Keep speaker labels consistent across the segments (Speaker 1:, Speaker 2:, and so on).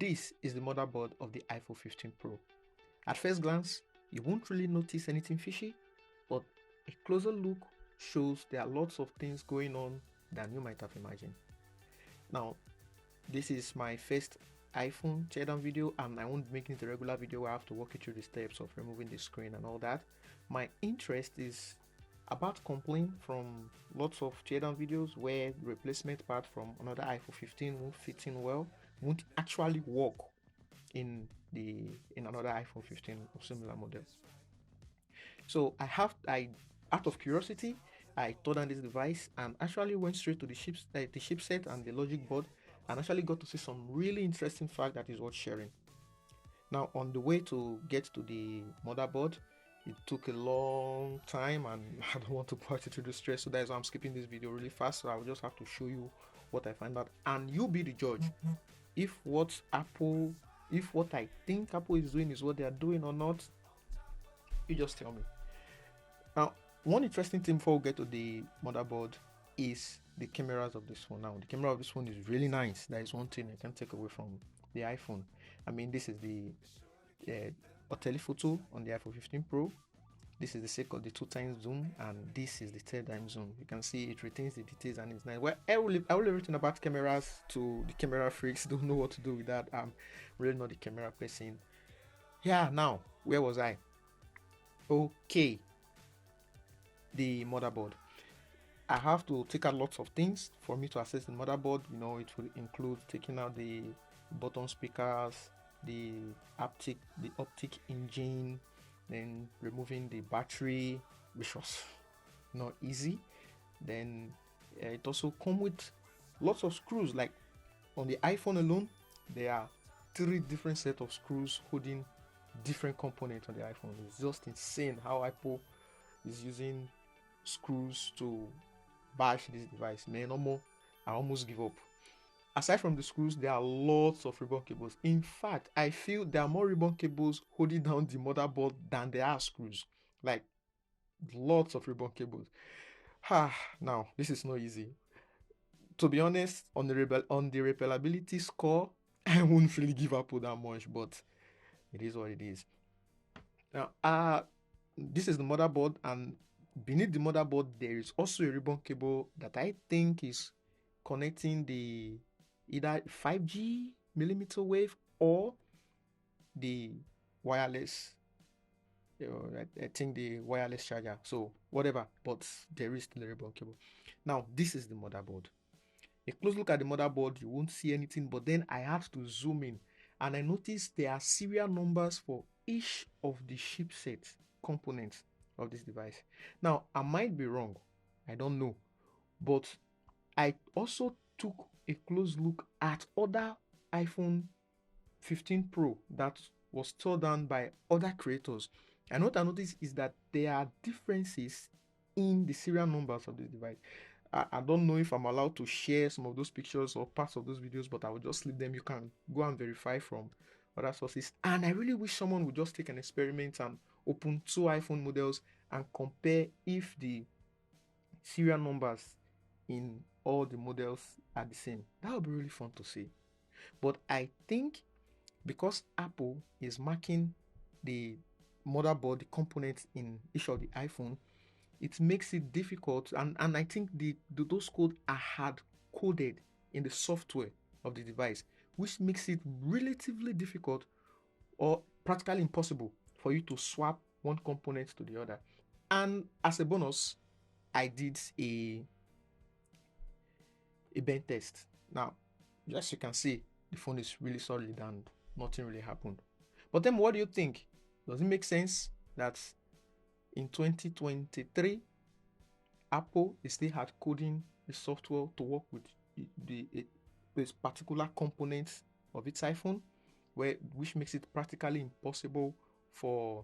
Speaker 1: this is the motherboard of the iPhone 15 Pro. At first glance, you won't really notice anything fishy, but a closer look shows there are lots of things going on than you might have imagined. Now, this is my first iPhone teardown video, and I won't make it a regular video where I have to walk you through the steps of removing the screen and all that. My interest is about complaint from lots of teardown videos where the replacement part from another iPhone 15 won't fit in well, won't actually work in another iPhone 15 or similar model. So I out of curiosity, I tore down this device and actually went straight to the chipset and the logic board, and actually got to see some really interesting fact that is worth sharing. Now, on the way to get to the motherboard, it took a long time, and I don't want to put you through the stress, so that's why I'm skipping this video really fast. So I will just have to show you what I find out, and you be the judge if what I think Apple is doing is what they are doing or not. You just tell me. Now, one interesting thing before we get to the motherboard is the cameras of this phone. Now, the camera of this phone is really nice. That is one thing I can take away from the iPhone. I mean, this is the telephoto on the iPhone 15 Pro. This is the sake of the 2x zoom, and this is the 3x zoom. You can see it retains the details and it's nice. Well, I will leave everything about cameras to the camera freaks. Don't know what to do with that. I'm really not the camera person. Yeah, now, where was I? Okay, the motherboard. I have to take out lots of things for me to access the motherboard. You know, it will include taking out the button speakers, the optic engine, then removing the battery, which was not easy. Then it also comes with lots of screws. Like on the iPhone alone, there are 3 different sets of screws holding different components on the iPhone. It's just insane how Apple is using screws to bash this device. Man, no more, I almost give up. Aside from the screws, there are lots of ribbon cables. In fact, I feel there are more ribbon cables holding down the motherboard than there are screws. Like, lots of ribbon cables. Now, this is not easy. To be honest, on the repellability score, I wouldn't really give Apple that much, but it is what it is. Now, this is the motherboard, and beneath the motherboard, there is also a ribbon cable that I think is connecting the either 5G millimeter wave or the wireless. I think the wireless charger. So whatever, but there is still a ribbon cable. Now, this is the motherboard. A close look at the motherboard, you won't see anything, but then I had to zoom in, and I noticed there are serial numbers for each of the chipset components of this device. Now, I might be wrong, I don't know, but I also took a close look at other iPhone 15 Pro that was torn down by other creators, and what I noticed is that there are differences in the serial numbers of this device. I don't know if I'm allowed to share some of those pictures or parts of those videos, but I will just leave them. You can go and verify from other sources. And I really wish someone would just take an experiment and open 2 iPhone models and compare if the serial numbers in all the models are the same. That would be really fun to see. But I think because Apple is marking the motherboard, the components in each of the iPhone, it makes it difficult, and I think those codes are hard coded in the software of the device, which makes it relatively difficult or practically impossible for you to swap one component to the other. And as a bonus, I did a bench test. Now, as you can see, the phone is really solid and nothing really happened. But then, what do you think? Does it make sense that in 2023, Apple is still hard coding the software to work with this particular component of its iPhone, which makes it practically impossible for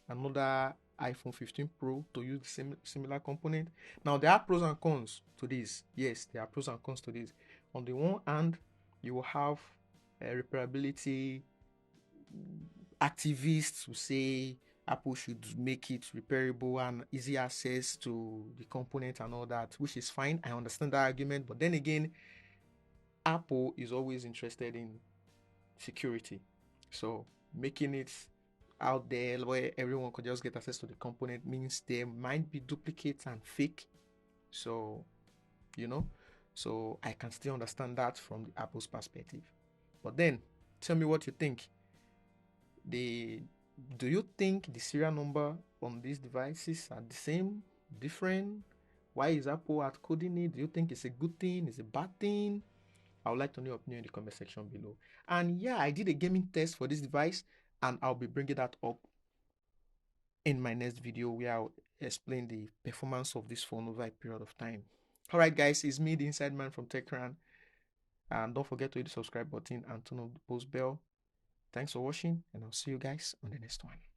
Speaker 1: another iPhone 15 Pro to use the similar component? Now, there are pros and cons to this. Yes, there are pros and cons to this. On the one hand, you will have repairability activists who say Apple should make it repairable and easy access to the component and all that, which is fine. I understand that argument, but then again, Apple is always interested in security. So making it out there where everyone could just get access to the component means there might be duplicates and fake. So, you know, so I can still understand that from the Apple's perspective. But then tell me what you think. Do you think the serial number on these devices are the same, different? Why is Apple hard coding it? Do you think it's a good thing? It's a bad thing? I would like to know your opinion in the comment section below. And yeah, I did a gaming test for this device, and I'll be bringing that up in my next video where I'll explain the performance of this phone over a period of time. Alright guys, it's me, the Inside Man from TechRan. And don't forget to hit the subscribe button and turn on the post bell. Thanks for watching, and I'll see you guys on the next one.